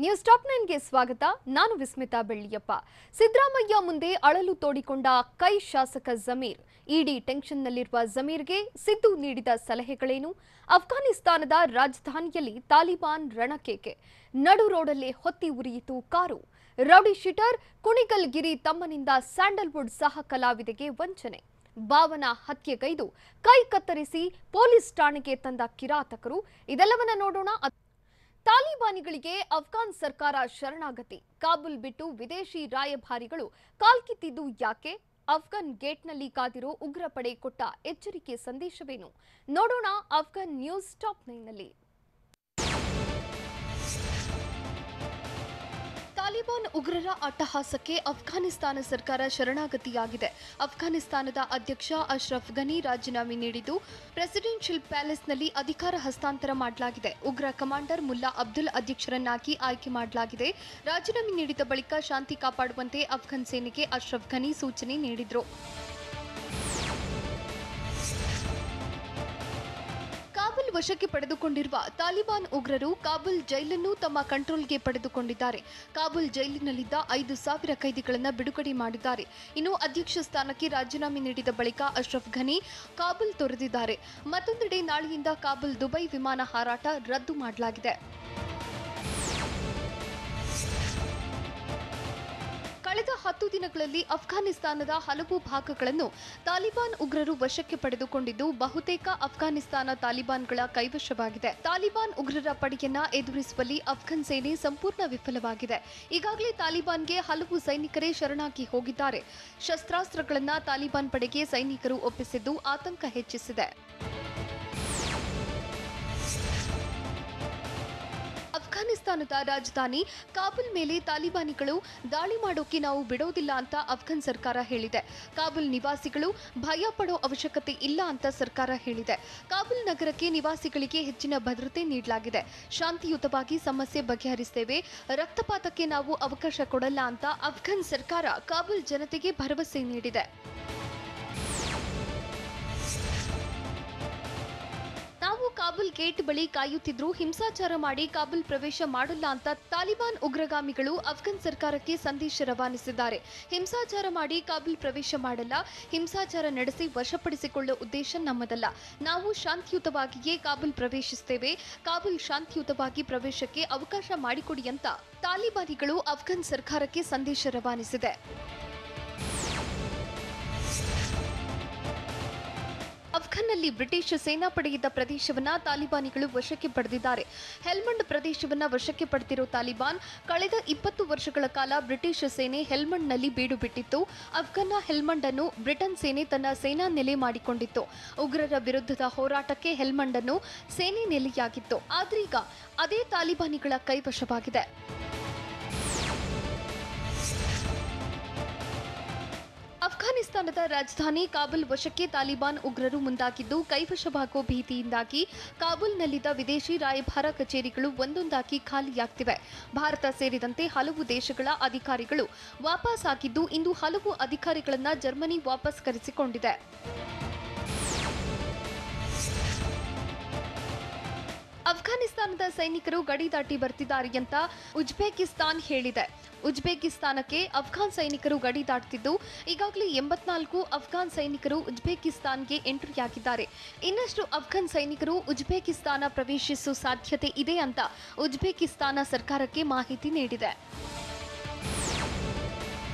News top 9ಗೆ ಸ್ವಾಗತ. ನಾನು ವಿಸ್ಮಿತಾ ಬೆಳ್ಳಿಯಪ್ಪ. ಸಿದ್ದರಾಮಯ್ಯ ಮುಂದೆ ಅಳಲು ತೋಡಿಕೊಂಡ ಕೈ ಶಾಸಕ ಜಮೀರ್. ಇಡಿ ಟೆನ್ಷನ್ನಲ್ಲಿರುವ ಜಮೀರ್ಗೆ ಸಿದ್ದು ನೀಡಿದ ಸಲಹೆಗಳೇನು? ಅಫ್ಘಾನಿಸ್ತಾನದ ರಾಜಧಾನಿಯಲ್ಲಿ ತಾಲಿಬಾನ್ ರಣಕೇಕೆ. ನಡು ರೋಡಲ್ಲೇ ಹೊತ್ತಿ ಉರಿಯಿತು ಕಾರು. ರೌಡಿ ಶೀಟರ್ ಕುಣಿಗಲ್ ಗಿರಿ ತಮ್ಮನಿಂದ ಸ್ಯಾಂಡಲ್ವುಡ್ ಸಹ ಕಲಾವಿದೆಗೆ ವಂಚನೆ. ಭಾವನ ಹತ್ಯೆಗೈದು ಕೈ ಕತ್ತರಿಸಿ ಪೊಲೀಸ್ ಠಾಣೆಗೆ ತಂದ ಕಿರಾತಕರು. ಇದೆಲ್ಲವನ್ನ ನೋಡೋಣ. ತಾಲಿಬಾನಿಗಳಿಗೆ ಅಫ್ಘಾನ್ ಸರ್ಕಾರ ಶರಣಾಗತಿ. ಕಾಬೂಲ್ ಬಿಟ್ಟು ವಿದೇಶಿ ರಾಯಭಾರಿಗಳು ಕಾಲ್ಕಿತ್ತಿದ್ದು ಯಾಕೆ? ಅಫ್ಘಾನ್ ಗೇಟ್ನಲ್ಲಿ ಕಾದಿರೋ ಉಗ್ರ ಪಡೆ ಕೊಟ್ಟ ಎಚ್ಚರಿಕೆ ಸಂದೇಶವೇನು? ನೋಡೋಣ ಅಫ್ಘಾನ್ ನ್ಯೂಸ್ ಟಾಪ್ 9ನಲ್ಲಿ. ತಾಲಿಬಾನ್ ಉಗ್ರರ ಅಟ್ಟಹಾಸಕ್ಕೆ ಅಫ್ಘಾನಿಸ್ತಾನ ಸರ್ಕಾರ ಶರಣಾಗತಿಯಾಗಿದೆ. ಅಫ್ಘಾನಿಸ್ತಾನದ ಅಧ್ಯಕ್ಷ ಅಶ್ರಫ್ ಘನಿ ರಾಜೀನಾಮೆ ನೀಡಿದ್ದು ಪ್ರೆಸಿಡೆನ್ಷಿಯಲ್ ಪ್ಯಾಲೇಸ್ನಲ್ಲಿ ಅಧಿಕಾರ ಹಸ್ತಾಂತರ ಮಾಡಲಾಗಿದೆ. ಉಗ್ರ ಕಮಾಂಡರ್ ಮುಲ್ಲಾ ಅಬ್ದುಲ್ ಅಧ್ಯಕ್ಷರನ್ನಾಗಿ ಆಯ್ಕೆ ಮಾಡಲಾಗಿದೆ. ರಾಜೀನಾಮೆ ನೀಡಿದ ಬಳಿಕ ಶಾಂತಿ ಕಾಪಾಡುವಂತೆ ಅಫ್ಘಾನ್ ಸೇನೆಗೆ ಅಶ್ರಫ್ ಘನಿ ಸೂಚನೆ ನೀಡಿದರು. ಕಾಬೂಲ್ ವಶಕ್ಕೆ ಪಡೆದುಕೊಂಡಿರುವ ತಾಲಿಬಾನ್ ಉಗ್ರರು ಕಾಬೂಲ್ ಜೈಲನ್ನು ತಮ್ಮ ಕಂಟ್ರೋಲ್ಗೆ ಪಡೆದುಕೊಂಡಿದ್ದಾರೆ. ಕಾಬೂಲ್ ಜೈಲಿನಲ್ಲಿದ್ದ 5,000 ಕೈದಿಗಳನ್ನು ಬಿಡುಗಡೆ ಮಾಡಿದ್ದಾರೆ. ಇನ್ನು ಅಧ್ಯಕ್ಷ ಸ್ಥಾನಕ್ಕೆ ರಾಜೀನಾಮೆ ನೀಡಿದ ಬಳಿಕ ಅಶ್ರಫ್ ಘನಿ ಕಾಬೂಲ್ ತೊರೆದಿದ್ದಾರೆ. ಮತ್ತೊಂದೆಡೆ ನಾಳೆಯಿಂದ ಕಾಬೂಲ್ ದುಬೈ ವಿಮಾನ ಹಾರಾಟ ರದ್ದು ಮಾಡಲಾಗಿದೆ. ಕಳೆದ 10 ದಿನಗಳಲ್ಲಿ ಅಫ್ಘಾನಿಸ್ತಾನದ ಹಲವು ಭಾಗಗಳನ್ನು ತಾಲಿಬಾನ್ ಉಗ್ರರು ವಶಕ್ಕೆ ಪಡೆದುಕೊಂಡಿದ್ದು ಬಹುತೇಕ ಅಫ್ಘಾನಿಸ್ತಾನ ತಾಲಿಬಾನ್ಗಳ ಕೈವಶವಾಗಿದೆ. ತಾಲಿಬಾನ್ ಉಗ್ರರ ಪಡೆಯನ್ನ ಎದುರಿಸುವಲ್ಲಿ ಅಫ್ಘಾನ್ ಸೇನೆ ಸಂಪೂರ್ಣ ವಿಫಲವಾಗಿದೆ. ಈಗಾಗಲೇ ತಾಲಿಬಾನ್ಗೆ ಹಲವು ಸೈನಿಕರೇ ಶರಣಾಗಿ ಹೋಗಿದ್ದಾರೆ. ಶಸ್ತ್ರಾಸ್ತ್ರಗಳನ್ನು ತಾಲಿಬಾನ್ ಪಡೆಗೆ ಸೈನಿಕರು ಒಪ್ಪಿಸಿದ್ದು ಆತಂಕ ಹೆಚ್ಚಿಸಿದೆ. ಅಫ್ಘಾನಿಸ್ತಾನದ ರಾಜಧಾನಿ ಕಾಬೂಲ್ ಮೇಲೆ ತಾಲಿಬಾನಿಗಳು ದಾಳಿ ಮಾಡೋಕೆ ನಾವು ಬಿಡೋದಿಲ್ಲ ಅಂತ ಅಫ್ಘಾನ್ ಸರ್ಕಾರ ಹೇಳಿದೆ. ಕಾಬೂಲ್ ನಿವಾಸಿಗಳು ಭಯ ಪಡೋ ಅವಶ್ಯಕತೆ ಇಲ್ಲ ಅಂತ ಸರ್ಕಾರ ಹೇಳಿದೆ. ಕಾಬೂಲ್ ನಗರಕ್ಕೆ ನಿವಾಸಿಗಳಿಗೆ ಹೆಚ್ಚಿನ ಭದ್ರತೆ ನೀಡಲಾಗಿದೆ. ಶಾಂತಿಯುತವಾಗಿ ಸಮಸ್ಯೆ ಬಗೆಹರಿಸುತ್ತೇವೆ, ರಕ್ತಪಾತಕ್ಕೆ ನಾವು ಅವಕಾಶ ಕೊಡಲ್ಲ ಅಂತ ಅಫ್ಘಾನ್ ಸರ್ಕಾರ ಕಾಬೂಲ್ ಜನತೆಗೆ ಭರವಸೆ ನೀಡಿದೆ. ನಾವು ಕಾಬೂಲ್ ಗೇಟ್ ಬಳಿ ಕಾಯುತ್ತಿದ್ರು, ಹಿಂಸಾಚಾರ ಮಾಡಿ ಕಾಬೂಲ್ ಪ್ರವೇಶ ಮಾಡಲ್ಲ ಅಂತ ತಾಲಿಬಾನ್ ಉಗ್ರಗಾಮಿಗಳು ಅಫ್ಘಾನ್ ಸರ್ಕಾರಕ್ಕೆ ಸಂದೇಶ ರವಾನಿಸಿದ್ದಾರೆ. ಹಿಂಸಾಚಾರ ಮಾಡಿ ಕಾಬೂಲ್ ಪ್ರವೇಶ ಮಾಡಲ್ಲ, ಹಿಂಸಾಚಾರ ನಡೆಸಿ ವಶಪಡಿಸಿಕೊಳ್ಳೋ ಉದ್ದೇಶ ನಮ್ಮದಲ್ಲ. ನಾವು ಶಾಂತಿಯುತವಾಗಿಯೇ ಕಾಬೂಲ್ ಪ್ರವೇಶಿಸುತ್ತೇವೆ, ಕಾಬೂಲ್ ಶಾಂತಿಯುತವಾಗಿ ಪ್ರವೇಶಕ್ಕೆ ಅವಕಾಶ ಮಾಡಿಕೊಡಿ ಅಂತ ತಾಲಿಬಾನಿಗಳು ಅಫ್ಘಾನ್ ಸರ್ಕಾರಕ್ಕೆ ಸಂದೇಶ ರವಾನಿಸಿದೆ. ಅಫ್ಘಾನ್ನಲ್ಲಿ ಬ್ರಿಟಿಷ್ ಸೇನಾ ಪಡೆಯಿದ್ದ ಪ್ರದೇಶವನ್ನ ತಾಲಿಬಾನಿಗಳು ವಶಕ್ಕೆ ಪಡೆದಿದ್ದಾರೆ. ಹೆಲ್ಮಂಡ್ ಪ್ರದೇಶವನ್ನ ವಶಕ್ಕೆ ಪಡೆದಿರೋ ತಾಲಿಬಾನ್ ಕಳೆದ 20 ವರ್ಷಗಳ ಕಾಲ ಬ್ರಿಟಿಷ್ ಸೇನೆ ಹೆಲ್ಮಂಡ್ನಲ್ಲಿ ಬೀಡು ಬಿಟ್ಟಿತ್ತು. ಅಫ್ಘಾನ್ನ ಹೆಲ್ಮಂಡ್ ಅನ್ನು ಬ್ರಿಟನ್ ಸೇನೆ ತನ್ನ ಸೇನಾ ನೆಲೆ ಮಾಡಿಕೊಂಡಿತ್ತು. ಉಗ್ರರ ವಿರುದ್ಧದ ಹೋರಾಟಕ್ಕೆ ಹೆಲ್ಮಂಡ್ ಅನ್ನು ಸೇನೆ ನೆಲೆಯಾಗಿತ್ತು. ಆದ್ರೀಗ ಅದೇ ತಾಲಿಬಾನಿಗಳ ಕೈವಶವಾಗಿದೆ. ಅಫ್ಘಾನಿಸ್ತಾನದ ರಾಜಧಾನಿ ಕಾಬೂಲ್ ವಶಕ್ಕೆ ತಾಲಿಬಾನ್ ಉಗ್ರರು ಮುಂದಾಗಿದ್ದು ಕೈವಶವಾಗುವ ಭೀತಿಯಿಂದಾಗಿ ಕಾಬೂಲ್ನಲ್ಲಿದ್ದ ವಿದೇಶಿ ರಾಯಭಾರ ಕಚೇರಿಗಳು ಒಂದೊಂದಾಗಿ ಖಾಲಿಯಾಗ್ತಿವೆ. ಭಾರತ ಸೇರಿದಂತೆ ಹಲವು ದೇಶಗಳ ಅಧಿಕಾರಿಗಳು ವಾಪಸ್ ಆಗಿದ್ದು ಇಂದು ಹಲವು ಅಧಿಕಾರಿಗಳನ್ನ ಜರ್ಮನಿ ವಾಪಸ್ ಕರೆಸಿಕೊಂಡಿದೆ. ಅಫ್ಘಾನಿಸ್ತಾನದ ಸೈನಿಕರು ಗಡಿ ದಾಟಿ ಬರ್ತಿದ್ದಾರೆ ಅಂತ ಉಜ್ಬೇಕಿಸ್ತಾನ್ ಹೇಳಿದೆ. ಉಜ್ಬೇಕಿಸ್ತಾನಕ್ಕೆ ಅಫ್ಘಾನ್ ಸೈನಿಕರು ಗಡಿ ದಾಟುತ್ತಿದ್ದು ಈಗಾಗಲೇ 84 ಅಫ್ಘಾನ್ ಸೈನಿಕರು ಉಜ್ಬೇಕಿಸ್ತಾನ್ಗೆ ಎಂಟ್ರಿಯಾಗಿದ್ದಾರೆ. ಇನ್ನಷ್ಟು ಅಫ್ಘಾನ್ ಸೈನಿಕರು ಉಜ್ಬೇಕಿಸ್ತಾನ ಪ್ರವೇಶಿಸುವ ಸಾಧ್ಯತೆ ಇದೆ ಅಂತ ಉಜ್ಬೇಕಿಸ್ತಾನ ಸರ್ಕಾರಕ್ಕೆ ಮಾಹಿತಿ ನೀಡಿದೆ.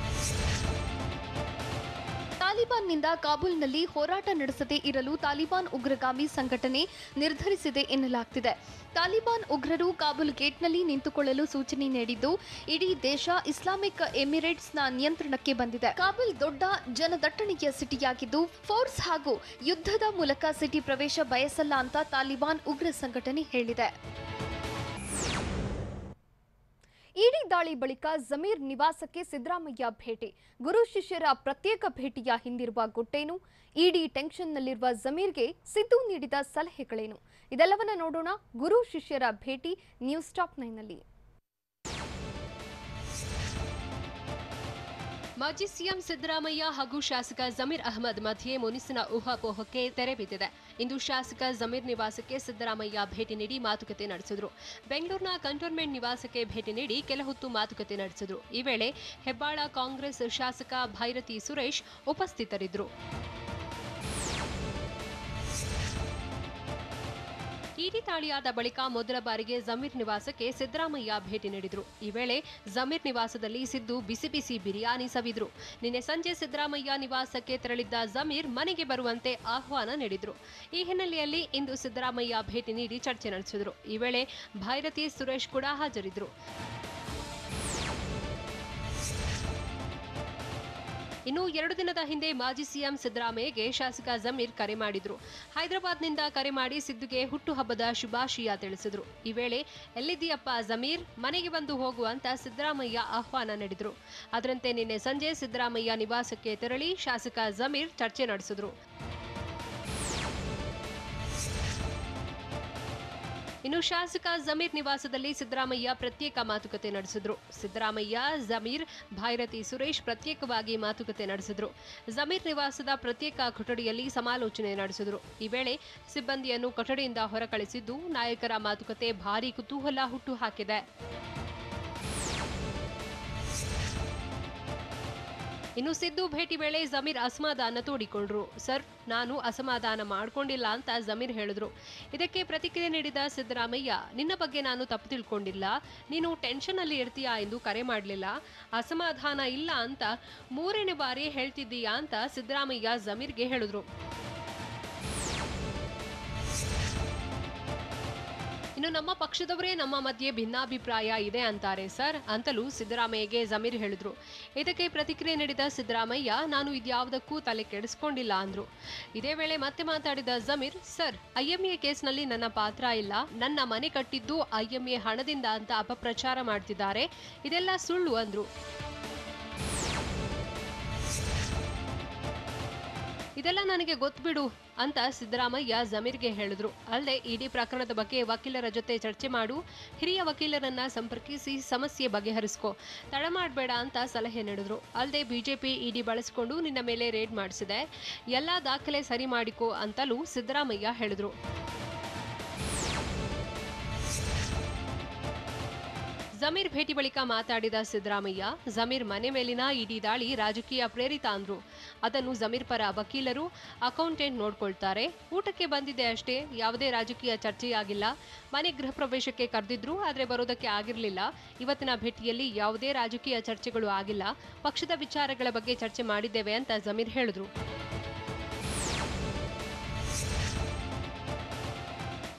ತಾಲಿಬಾನ್ನಿಂದ ಕಾಬೂಲ್ನಲ್ಲಿ ಹೋರಾಟ ನಡೆಸದೇ ಇರಲು ತಾಲಿಬಾನ್ ಉಗ್ರಗಾಮಿ ಸಂಘಟನೆ ನಿರ್ಧರಿಸಿದೆ ಎನ್ನಲಾಗ್ತಿದೆ. ತಾಲಿಬಾನ್ ಉಗ್ರರು ಕಾಬೂಲ್ ಗೇಟ್ನಲ್ಲಿ ನಿಂತುಕೊಳ್ಳಲು ಸೂಚನೆ ನೀಡಿದ್ದು ಇಡೀ ದೇಶ ಇಸ್ಲಾಮಿಕ್ ಎಮಿರೇಟ್ಸ್ನ ನಿಯಂತ್ರಣಕ್ಕೆ ಬಂದಿದೆ. ಕಾಬೂಲ್ ದೊಡ್ಡ ಜನದಟ್ಟಣೆಯ ಸಿಟಿಯಾಗಿದ್ದು ಫೋರ್ಸ್ ಹಾಗೂ ಯುದ್ಧದ ಮೂಲಕ ಸಿಟಿ ಪ್ರವೇಶ ಬಯಸಲ್ಲ ಅಂತ ತಾಲಿಬಾನ್ ಉಗ್ರ ಸಂಘಟನೆ ಹೇಳಿದೆ. ಇಡಿ ದಾಳಿ ಬಳಿಕ ಜಮೀರ್ ನಿವಾಸಕ್ಕೆ ಸಿದ್ದರಾಮಯ್ಯ ಭೇಟಿ. ಗುರು ಶಿಷ್ಯರ ಪ್ರತ್ಯೇಕ ಭೇಟಿಯ ಹಿಂದಿರುವ ಗುಟ್ಟೇನು? ಇಡಿ ಟೆನ್ಷನ್ನಲ್ಲಿರುವ ಜಮೀರ್ಗೆ ಸಿದ್ದು ನೀಡಿದ ಸಲಹೆಗಳೇನು? ಇದೆಲ್ಲವನ್ನ ನೋಡೋಣ. ಗುರು ಶಿಷ್ಯರ ಭೇಟಿ ನ್ಯೂಸ್ ಟಾಪ್ 9ನಲ್ಲಿ. ಮಾಜಿ ಸಿಎಂ ಸಿದ್ದರಾಮಯ್ಯ ಹಾಗೂ ಶಾಸಕ ಜಮೀರ್ ಅಹಮದ್ ಮಧ್ಯೆ ಮುನಿಸಿನ ಊಹಾಪೋಹಕ್ಕೆ ತೆರೆ ಬಿದ್ದಿದೆ. ಇಂದು ಶಾಸಕ ಜಮೀರ್ ನಿವಾಸಕ್ಕೆ ಸಿದ್ದರಾಮಯ್ಯ ಭೇಟಿ ನೀಡಿ ಮಾತುಕತೆ ನಡೆಸಿದರು. ಬೆಂಗಳೂರಿನ ಕಂಟೋನ್ಮೆಂಟ್ ನಿವಾಸಕ್ಕೆ ಭೇಟಿ ನೀಡಿ ಕೆಲ ಹೊತ್ತು ಮಾತುಕತೆ ನಡೆಸಿದರು. ಈ ವೇಳೆ ಹೆಬ್ಬಾಳ ಕಾಂಗ್ರೆಸ್ ಶಾಸಕ ಭೈರತಿ ಸುರೇಶ್ ಉಪಸ್ಥಿತರಿದ್ದರು. ಇಡಿ ದಾಳಿಯಾದ ಬಳಿಕ ಮೊದಲ ಬಾರಿಗೆ ಜಮೀರ್ ನಿವಾಸಕ್ಕೆ ಸಿದ್ದರಾಮಯ್ಯ ಭೇಟಿ ನೀಡಿದರು. ಈ ವೇಳೆ ಜಮೀರ್ ನಿವಾಸದಲ್ಲಿ ಸಿದ್ದು ಬಿಸಿ ಬಿಸಿ ಬಿರಿಯಾನಿ ಸವಿದ್ರು. ನಿನ್ನೆ ಸಂಜೆ ಸಿದ್ದರಾಮಯ್ಯ ನಿವಾಸಕ್ಕೆ ತೆರಳಿದ್ದ ಜಮೀರ್ ಮನೆಗೆ ಬರುವಂತೆ ಆಹ್ವಾನ ನೀಡಿದ್ರು. ಈ ಹಿನ್ನೆಲೆಯಲ್ಲಿ ಇಂದು ಸಿದ್ದರಾಮಯ್ಯ ಭೇಟಿ ನೀಡಿ ಚರ್ಚೆ ನಡೆಸಿದರು. ಈ ವೇಳೆ ಭೈರತಿ ಸುರೇಶ್ ಕೂಡ ಹಾಜರಿದ್ದರು. ಇನ್ನು 2 ದಿನದ ಹಿಂದೆ ಮಾಜಿ ಸಿಎಂ ಸಿದ್ದರಾಮಯ್ಯಗೆ ಶಾಸಕ ಜಮೀರ್ ಕರೆ ಮಾಡಿದ್ರು. ಹೈದರಾಬಾದ್ನಿಂದ ಕರೆ ಮಾಡಿ ಸಿದ್ದುಗೆ ಹುಟ್ಟುಹಬ್ಬದ ಶುಭಾಶಯ ತಿಳಿಸಿದ್ರು. ಈ ವೇಳೆ ಎಲ್ಲಿದ್ದೀಯಪ್ಪ ಜಮೀರ್, ಮನೆಗೆ ಬಂದು ಹೋಗು ಅಂತ ಸಿದ್ದರಾಮಯ್ಯ ಆಹ್ವಾನ ನೀಡಿದ್ರು. ಅದರಂತೆ ನಿನ್ನೆ ಸಂಜೆ ಸಿದ್ದರಾಮಯ್ಯ ನಿವಾಸಕ್ಕೆ ತೆರಳಿ ಶಾಸಕ ಜಮೀರ್ ಚರ್ಚೆ ನಡೆಸಿದ್ರು. ಇನ್ನು ಶಾಸಕ ಜಮೀರ್ ನಿವಾಸದಲ್ಲಿ ಸಿದ್ದರಾಮಯ್ಯ ಪ್ರತ್ಯೇಕ ಮಾತುಕತೆ ನಡೆಸಿದ್ರು. ಸಿದ್ದರಾಮಯ್ಯ, ಜಮೀರ್, ಭೈರತಿ ಸುರೇಶ್ ಪ್ರತ್ಯೇಕವಾಗಿ ಮಾತುಕತೆ ನಡೆಸಿದ್ರು. ಜಮೀರ್ ನಿವಾಸದ ಪ್ರತ್ಯೇಕ ಕೊಠಡಿಯಲ್ಲಿ ಸಮಾಲೋಚನೆ ನಡೆಸಿದ್ರು. ಈ ವೇಳೆ ಸಿಬ್ಬಂದಿಯನ್ನು ಕೊಠಡಿಯಿಂದ ಹೊರಕಳಿಸಿದ್ದು ನಾಯಕರ ಮಾತುಕತೆ ಭಾರೀ ಕುತೂಹಲ ಹುಟ್ಟುಹಾಕಿದೆ. ಇನ್ನು ಸಿದ್ದು ಭೇಟಿ ವೇಳೆ ಜಮೀರ್ ಅಸಮಾಧಾನ ತೋಡಿಕೊಂಡ್ರು. ಸರ್, ನಾನು ಅಸಮಾಧಾನ ಮಾಡ್ಕೊಂಡಿಲ್ಲ ಅಂತ ಜಮೀರ್ ಹೇಳಿದ್ರು. ಇದಕ್ಕೆ ಪ್ರತಿಕ್ರಿಯೆ ನೀಡಿದ ಸಿದ್ದರಾಮಯ್ಯ, ನಿನ್ನ ಬಗ್ಗೆ ನಾನು ತಪ್ಪು ತಿಳ್ಕೊಂಡಿಲ್ಲ, ನೀನು ಟೆನ್ಷನ್ ಅಲ್ಲಿ ಇರ್ತೀಯಾ ಎಂದು ಕರೆ ಮಾಡಲಿಲ್ಲ, ಅಸಮಾಧಾನ ಇಲ್ಲ ಅಂತ 3ನೇ ಬಾರಿ ಹೇಳ್ತಿದ್ದೀಯಾ ಅಂತ ಸಿದ್ದರಾಮಯ್ಯ ಜಮೀರ್ಗೆ ಹೇಳಿದ್ರು. ಇನ್ನು ನಮ್ಮ ಪಕ್ಷದವರೇ ನಮ್ಮ ಮಧ್ಯೆ ಭಿನ್ನಾಭಿಪ್ರಾಯ ಇದೆ ಅಂತಾರೆ ಸರ್ ಅಂತಲೂ ಸಿದ್ದರಾಮಯ್ಯಗೆ ಜಮೀರ್ ಹೇಳಿದ್ರು. ಇದಕ್ಕೆ ಪ್ರತಿಕ್ರಿಯೆ ನೀಡಿದ ಸಿದ್ದರಾಮಯ್ಯ, ನಾನು ಇದ್ಯಾವುದಕ್ಕೂ ತಲೆ ಕೆಡಿಸ್ಕೊಂಡಿಲ್ಲ ಅಂದ್ರು. ಇದೇ ವೇಳೆ ಮತ್ತೆ ಮಾತಾಡಿದ ಜಮೀರ್, ಸರ್, ಐಎಂಎ ಕೇಸ್ನಲ್ಲಿ ನನ್ನ ಪಾತ್ರ ಇಲ್ಲ, ನನ್ನ ಮನೆ ಕಟ್ಟಿದ್ದು ಐಎಂಎ ಹಣದಿಂದ ಅಂತ ಅಪಪ್ರಚಾರ ಮಾಡ್ತಿದ್ದಾರೆ, ಇದೆಲ್ಲ ಸುಳ್ಳು ಅಂದ್ರು. ಇದೆಲ್ಲ ನನಗೆ ಗೊತ್ತುಬಿಡು ಅಂತ ಸಿದ್ದರಾಮಯ್ಯ ಜಮೀರ್ಗೆ ಹೇಳಿದ್ರು. ಅಲ್ಲದೆ ಇಡಿ ಪ್ರಕರಣದ ಬಗ್ಗೆ ವಕೀಲರ ಜೊತೆ ಚರ್ಚೆ ಮಾಡು, ಹಿರಿಯ ವಕೀಲರನ್ನ ಸಂಪರ್ಕಿಸಿ ಸಮಸ್ಯೆ ಬಗೆಹರಿಸ್ಕೋ, ತಡ ಮಾಡಬೇಡ ಅಂತ ಸಲಹೆ ನೀಡಿದ್ರು. ಅಲ್ಲದೆ ಬಿಜೆಪಿ ಇಡಿ ಬಳಸಿಕೊಂಡು ನಿನ್ನ ಮೇಲೆ ರೇಡ್ ಮಾಡಿಸಿದೆ, ಎಲ್ಲಾ ದಾಖಲೆ ಸರಿ ಮಾಡಿಕೋ ಅಂತಲೂ ಸಿದ್ದರಾಮಯ್ಯ ಹೇಳಿದ್ರು. ಜಮೀರ್ ಭೇಟಿ ಬಳಿಕ ಮಾತಾಡಿದ ಸಿದ್ದರಾಮಯ್ಯ, ಜಮೀರ್ ಮನೆ ಮೇಲಿನ ಇಡಿ ದಾಳಿ ರಾಜಕೀಯ ಪ್ರೇರಿತ ಅಂದ್ರು. ಅದನ್ನು ಜಮೀರ್ ಪರ ವಕೀಲರು, ಅಕೌಂಟೆಂಟ್ ನೋಡ್ಕೊಳ್ತಾರೆ. ಊಟಕ್ಕೆ ಬಂದಿದೆ ಅಷ್ಟೇ, ಯಾವುದೇ ರಾಜಕೀಯ ಚರ್ಚೆಯಾಗಿಲ್ಲ. ಮನೆ ಗೃಹ ಪ್ರವೇಶಕ್ಕೆ ಕರೆದಿದ್ರು, ಆದರೆ ಬರೋದಕ್ಕೆ ಆಗಿರಲಿಲ್ಲ. ಇವತ್ತಿನ ಭೇಟಿಯಲ್ಲಿ ಯಾವುದೇ ರಾಜಕೀಯ ಚರ್ಚೆಗಳು ಆಗಿಲ್ಲ. ಪಕ್ಷದ ವಿಚಾರಗಳ ಬಗ್ಗೆ ಚರ್ಚೆ ಮಾಡಿದ್ದೇವೆ ಅಂತ ಜಮೀರ್ ಹೇಳಿದ್ರು.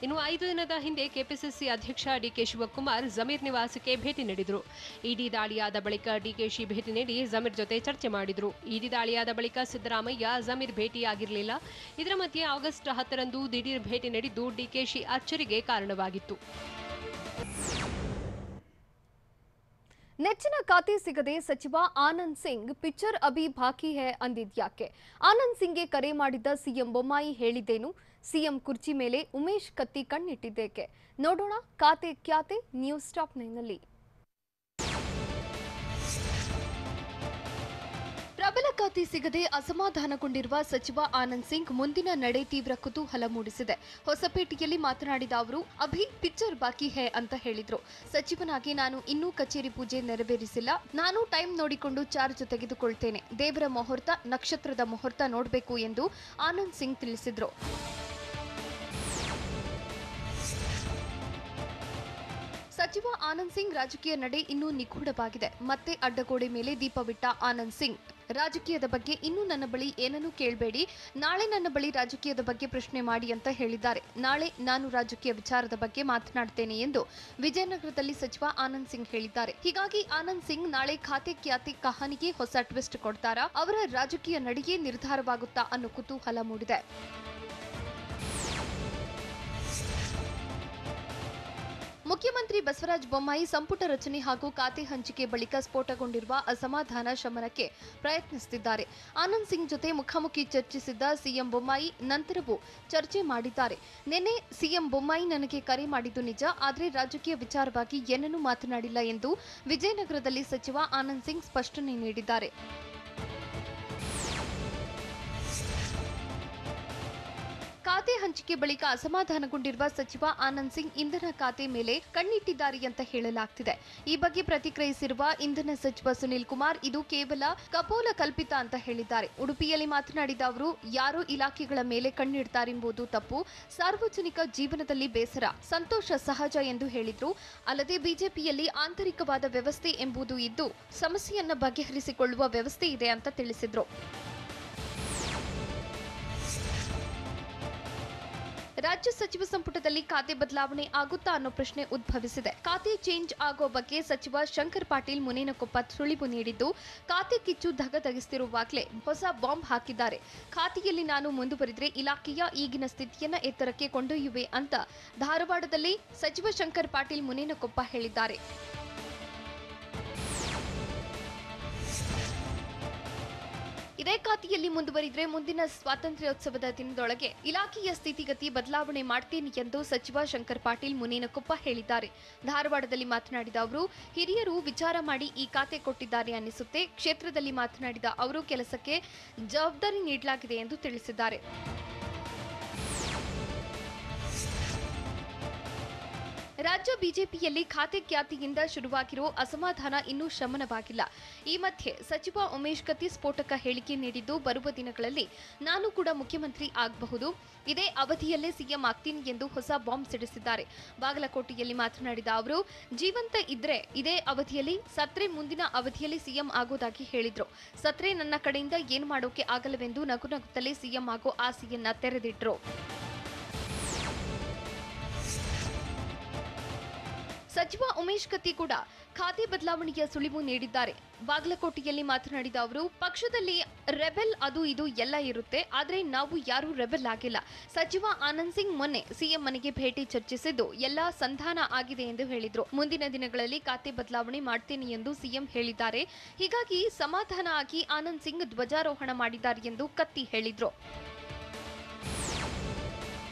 ಇನ್ನು 5 ದಿನದ ಹಿಂದೆ ಕೆಪಿಸಿಸಿ ಅಧ್ಯಕ್ಷ ಡಿಕೆ ಶಿವಕುಮಾರ್ ಜಮೀರ್ ನಿವಾಸಕ್ಕೆ ಭೇಟಿ ನೀಡಿದ್ರು. ಇಡಿ ದಾಳಿಯಾದ ಬಳಿಕ ಡಿಕೆಶಿ ಭೇಟಿ ನೀಡಿ ಜಮೀರ್ ಜೊತೆ ಚರ್ಚೆ ಮಾಡಿದ್ರು. ಇಡಿ ದಾಳಿಯಾದ ಬಳಿಕ ಸಿದ್ದರಾಮಯ್ಯ ಜಮೀರ್ ಭೇಟಿಯಾಗಿರಲಿಲ್ಲ. ಇದರ ಮಧ್ಯೆ ಆಗಸ್ಟ್ 10ರಂದು ದಿಢೀರ್ ಭೇಟಿ ನೀಡಿದ್ದು ಡಿಕೆಶಿ ಅಚ್ಚರಿಗೆ ಕಾರಣವಾಗಿತ್ತು. ನೆಚ್ಚಿನ ಖಾತೆ ಸಿಗದೆ ಸಚಿವ ಆನಂದ್ ಸಿಂಗ್ ಪಿಕ್ಚರ್ ಅಭಿ ಬಾಕಿ ಹೈ ಅಂದಿದ್ಯಾಕೆ? ಆನಂದ್ ಸಿಂಗ್ಗೆ ಕರೆ ಮಾಡಿದ್ದ ಸಿಎಂ ಬೊಮ್ಮಾಯಿ ಹೇಳಿದ್ದೇನು? ಸಿಎಂ ಕುರ್ಚಿ ಮೇಲೆ ಉಮೇಶ್ ಕತ್ತಿ ಕಣ್ಣಿಟ್ಟಿದ್ದೇಕೆ? ನೋಡೋಣ ಖಾತೆ ಕ್ಯಾತೆ ನ್ಯೂಸ್ ಟಾಪ್ 9ನಲ್ಲಿ. ಪ್ರಬಲ ಖಾತೆ ಸಿಗದೆ ಅಸಮಾಧಾನಗೊಂಡಿರುವ ಸಚಿವ ಆನಂದ್ ಸಿಂಗ್ ಮುಂದಿನ ನಡೆ ತೀವ್ರ ಕುತೂಹಲ ಮೂಡಿಸಿದೆ. ಹೊಸಪೇಟೆಯಲ್ಲಿ ಮಾತನಾಡಿದ ಅವರು, ಅಭಿ ಪಿಕ್ಚರ್ ಬಾಕಿ ಹೈ ಅಂತ ಹೇಳಿದ್ರು. ಸಚಿವನಾಗಿ ನಾನು ಇನ್ನೂ ಕಚೇರಿ ಪೂಜೆ ನೆರವೇರಿಸಿಲ್ಲ. ನಾನು ಟೈಮ್ ನೋಡಿಕೊಂಡು ಚಾರ್ಜ್ ತೆಗೆದುಕೊಳ್ತೇನೆ. ದೇವರ ಮುಹೂರ್ತ, ನಕ್ಷತ್ರದ ಮುಹೂರ್ತ ನೋಡಬೇಕು ಎಂದು ಆನಂದ್ ಸಿಂಗ್ ತಿಳಿಸಿದ್ರು. ಸಚಿವ ಆನಂದ್ ಸಿಂಗ್ ರಾಜಕೀಯ ನಡೆ ಇನ್ನೂ ನಿಗೂಢವಾಗಿದೆ. ಮತ್ತೆ ಅಡ್ಡಗೋಡೆ ಮೇಲೆ ದೀಪವಿಟ್ಟ ಆನಂದ್ ಸಿಂಗ್, ರಾಜಕೀಯದ ಬಗ್ಗೆ ಇನ್ನೂ ನನ್ನ ಬಳಿ ಏನನ್ನೂ ಕೇಳಬೇಡಿ, ನಾಳೆ ನನ್ನ ಬಳಿ ರಾಜಕೀಯದ ಬಗ್ಗೆ ಪ್ರಶ್ನೆ ಮಾಡಿ ಅಂತ ಹೇಳಿದ್ದಾರೆ. ನಾಳೆ ನಾನು ರಾಜಕೀಯ ವಿಚಾರದ ಬಗ್ಗೆ ಮಾತನಾಡ್ತೇನೆ ಎಂದು ವಿಜಯನಗರದಲ್ಲಿ ಸಚಿವ ಆನಂದ್ ಸಿಂಗ್ ಹೇಳಿದ್ದಾರೆ. ಹೀಗಾಗಿ ಆನಂದ್ ಸಿಂಗ್ ನಾಳೆ ಖಾತೆ ಕ್ಯಾತೆ ಕಹಾನಿಗೆ ಹೊಸ ಟ್ವಿಸ್ಟ್ ಕೊಡ್ತಾರಾ? ಅವರ ರಾಜಕೀಯ ನಡೆಯೇ ನಿರ್ಧಾರವಾಗುತ್ತಾ ಅನ್ನೋ ಕುತೂಹಲ ಮೂಡಿದೆ. ಮುಖ್ಯಮಂತ್ರಿ ಬಸವರಾಜ ಬೊಮ್ಮಾಯಿ ಸಂಪುಟ ರಚನೆ ಹಾಗೂ ಖಾತೆ ಹಂಚಿಕೆ ಬಳಿಕ ಸ್ಫೋಟಗೊಂಡಿರುವ ಅಸಮಾಧಾನ ಶಮನಕ್ಕೆ ಪ್ರಯತ್ನಿಸುತ್ತಿದ್ದಾರೆ. ಆನಂದ್ ಸಿಂಗ್ ಜೊತೆ ಮುಖಾಮುಖಿ ಚರ್ಚಿಸಿದ್ದ ಸಿಎಂ ಬೊಮ್ಮಾಯಿ ನಂತರವೂ ಚರ್ಚೆ ಮಾಡಿದ್ದಾರೆ. ನಿನ್ನೆ ಸಿಎಂ ಬೊಮ್ಮಾಯಿ ನನಗೆ ಕರೆ ಮಾಡಿದ್ದು ನಿಜ, ಆದರೆ ರಾಜಕೀಯ ವಿಚಾರವಾಗಿ ಏನನ್ನೂ ಮಾತನಾಡಿಲ್ಲ ಎಂದು ವಿಜಯನಗರದಲ್ಲಿ ಸಚಿವ ಆನಂದ್ ಸಿಂಗ್ ಸ್ಪಷ್ಟನೆ ನೀಡಿದ್ದಾರೆ. ಖಾತೆ ಹಂಚಿಕೆ ಬಳಿಕ ಅಸಮಾಧಾನಗೊಂಡಿರುವ ಸಚಿವ ಆನಂದ್ ಸಿಂಗ್ ಇಂಧನ ಖಾತೆ ಮೇಲೆ ಕಣ್ಣಿಟ್ಟಿದ್ದಾರೆ ಅಂತ ಹೇಳಲಾಗ್ತಿದೆ. ಈ ಬಗ್ಗೆ ಪ್ರತಿಕ್ರಿಯಿಸಿರುವ ಇಂಧನ ಸಚಿವ ಸುನಿಲ್ ಕುಮಾರ್, ಇದು ಕೇವಲ ಕಪೋಲ ಕಲ್ಪಿತ ಅಂತ ಹೇಳಿದ್ದಾರೆ. ಉಡುಪಿಯಲ್ಲಿ ಮಾತನಾಡಿದ ಅವರು, ಯಾರು ಇಲಾಖೆಗಳ ಮೇಲೆ ಕಣ್ಣಿಡ್ತಾರೆಂಬುದು ತಪ್ಪು. ಸಾರ್ವಜನಿಕ ಜೀವನದಲ್ಲಿ ಬೇಸರ, ಸಂತೋಷ ಸಹಜ ಎಂದು ಹೇಳಿದ್ರು. ಅಲ್ಲದೆ ಬಿಜೆಪಿಯಲ್ಲಿ ಆಂತರಿಕವಾದ ವ್ಯವಸ್ಥೆ ಎಂಬುದು ಇದ್ದು ಸಮಸ್ಯೆಯನ್ನ ಬಗೆಹರಿಸಿಕೊಳ್ಳುವ ವ್ಯವಸ್ಥೆ ಇದೆ ಅಂತ ತಿಳಿಸಿದ್ರು. ರಾಜ್ಯ ಸಚಿವ ಸಂಪುಟದಲ್ಲಿ ಖಾತೆ ಬದಲಾವಣೆ ಆಗುತ್ತಾ ಅನ್ನೋ ಪ್ರಶ್ನೆ ಉದ್ಭವಿಸಿದೆ. ಖಾತೆ ಚೇಂಜ್ ಆಗೋ ಬಗ್ಗೆ ಸಚಿವ ಶಂಕರ್ ಪಾಟೀಲ್ ಮುನೇನಕೊಪ್ಪ ಸುಳಿವು ನೀಡಿದ್ದು, ಖಾತೆ ಕಿಚ್ಚು ಧಗಧಗಿಸುತ್ತಿರುವಾಗಲೇ ಹೊಸ ಬಾಂಬ್ ಹಾಕಿದ್ದಾರೆ. ಖಾತೆಯಲ್ಲಿ ನಾನು ಮುಂದುವರಿದ್ರೆ ಇಲಾಖೆಯ ಈಗಿನ ಸ್ಥಿತಿಯನ್ನ ಎತ್ತರಕ್ಕೆ ಕೊಂಡೊಯ್ಯುವೆ ಅಂತ ಧಾರವಾಡದಲ್ಲಿ ಸಚಿವ ಶಂಕರ್ ಪಾಟೀಲ್ ಮುನೇನಕೊಪ್ಪ ಹೇಳಿದ್ದಾರೆ. ಇದೇ ಖಾತೆಯಲ್ಲಿ ಮುಂದುವರಿದ್ರೆ ಮುಂದಿನ ಸ್ವಾತಂತ್ರ್ಯೋತ್ಸವದ ದಿನದೊಳಗೆ ಇಲಾಖೆಯ ಸ್ಥಿತಿಗತಿ ಬದಲಾವಣೆ ಮಾಡ್ತೀನಿ ಎಂದು ಸಚಿವ ಶಂಕರ್ ಪಾಟೀಲ್ ಮುನೇನಕೊಪ್ಪ ಹೇಳಿದ್ದಾರೆ. ಧಾರವಾಡದಲ್ಲಿ ಮಾತನಾಡಿದ ಅವರು, ಹಿರಿಯರು ವಿಚಾರ ಮಾಡಿ ಈ ಖಾತೆ ಕೊಟ್ಟಿದ್ದಾರೆ ಅನ್ನಿಸುತ್ತೆ. ಕ್ಷೇತ್ರದಲ್ಲಿ ಮಾತನಾಡಿದ ಅವರು, ಕೆಲಸಕ್ಕೆ ಜವಾಬ್ದಾರಿ ನೀಡಲಾಗಿದೆ ಎಂದು ತಿಳಿಸಿದ್ದಾರೆ. ರಾಜ್ಯ ಬಿಜೆಪಿಯಲ್ಲಿ ಖಾತೆ ಖ್ಯಾತಿಯಿಂದ ಶುರುವಾಗಿರೋ ಅಸಮಾಧಾನ ಇನ್ನೂ ಶಮನವಾಗಿಲ್ಲ. ಈ ಮಧ್ಯೆ ಸಚಿವ ಉಮೇಶ್ ಕತ್ತಿ ಸ್ಫೋಟಕ ಹೇಳಿಕೆ ನೀಡಿದ್ದು, ಬರುವ ದಿನಗಳಲ್ಲಿ ನಾನು ಕೂಡ ಮುಖ್ಯಮಂತ್ರಿ ಆಗಬಹುದು, ಇದೇ ಅವಧಿಯಲ್ಲೇ ಸಿಎಂ ಆಗ್ತೀನಿ ಎಂದು ಹೊಸ ಬಾಂಬ್ ಸಿಡಿಸಿದ್ದಾರೆ. ಬಾಗಲಕೋಟೆಯಲ್ಲಿ ಮಾತನಾಡಿದ ಅವರು, ಜೀವಂತ ಇದ್ರೆ ಇದೇ ಅವಧಿಯಲ್ಲಿ, ಸತ್ರೆ ಮುಂದಿನ ಅವಧಿಯಲ್ಲಿ ಸಿಎಂ ಆಗೋದಾಗಿ ಹೇಳಿದ್ರು. ಸತ್ರೆ ನನ್ನ ಕಡೆಯಿಂದ ಏನು ಮಾಡೋಕೆ ಆಗಲ್ಲವೆಂದು ನಗುನಗುತ್ತಲೇ ಸಿಎಂ ಆಗೋ ಆಸೆಯನ್ನ ತೆರೆದಿಟ್ರು. ಸಚಿವ ಉಮೇಶ್ ಕತ್ತಿ ಕೂಡ ಖಾತೆ ಬದಲಾವಣೆಯ ಸುಳಿವು ನೀಡಿದ್ದಾರೆ. ಬಾಗಲಕೋಟೆಯಲ್ಲಿ ಮಾತನಾಡಿದ ಅವರು, ಪಕ್ಷದಲ್ಲಿ ರೆಬೆಲ್ ಅದು ಇದು ಎಲ್ಲ ಇರುತ್ತೆ, ಆದರೆ ನಾವು ಯಾರೂ ರೆಬೆಲ್ ಆಗಿಲ್ಲ. ಸಚಿವ ಆನಂದ್ ಸಿಂಗ್ ಮೊನ್ನೆ ಸಿಎಂ ಮನೆಗೆ ಭೇಟಿ ಚರ್ಚಿಸಿದ್ದು ಎಲ್ಲ ಸಂಧಾನ ಆಗಿದೆ ಎಂದು ಹೇಳಿದ್ರು. ಮುಂದಿನ ದಿನಗಳಲ್ಲಿ ಖಾತೆ ಬದಲಾವಣೆ ಮಾಡ್ತೇನೆ ಎಂದು ಸಿಎಂ ಹೇಳಿದ್ದಾರೆ. ಹೀಗಾಗಿ ಸಮಾಧಾನ ಆಗಿ ಆನಂದ್ ಸಿಂಗ್ ಧ್ವಜಾರೋಹಣ ಮಾಡಿದ್ದಾರೆ ಎಂದು ಕತ್ತಿ ಹೇಳಿದ್ರು.